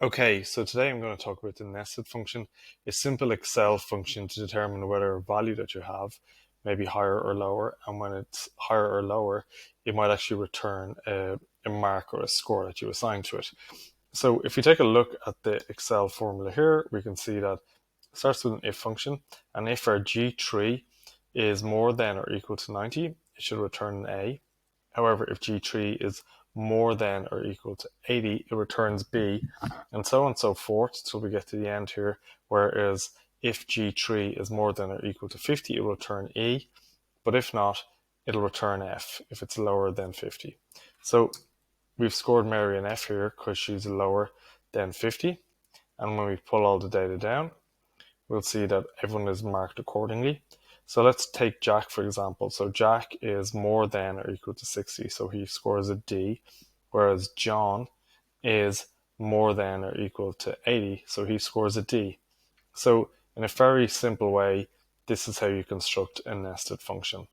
Okay, so today I'm going to talk about the nested function, a simple Excel function to determine whether a value that you have may be higher or lower, and when it's higher or lower, it might actually return a mark or a score that you assign to it. So if you take a look at the Excel formula here, we can see that it starts with an if function, and if our G3 is more than or equal to 90, it should return an A. However, if G3 is more than or equal to 80, it returns B, and so on and so forth till we get to the end here. Whereas if G3 is more than or equal to 50, it will return E, but if not, it'll return F if it's lower than 50. So we've scored Mary an F here because she's lower than 50, and when we pull all the data down, we'll see that everyone is marked accordingly. So let's take Jack for example. So Jack is more than or equal to 60, so he scores a D, whereas John is more than or equal to 80, so he scores a D. So in a very simple way, this is how you construct a nested function.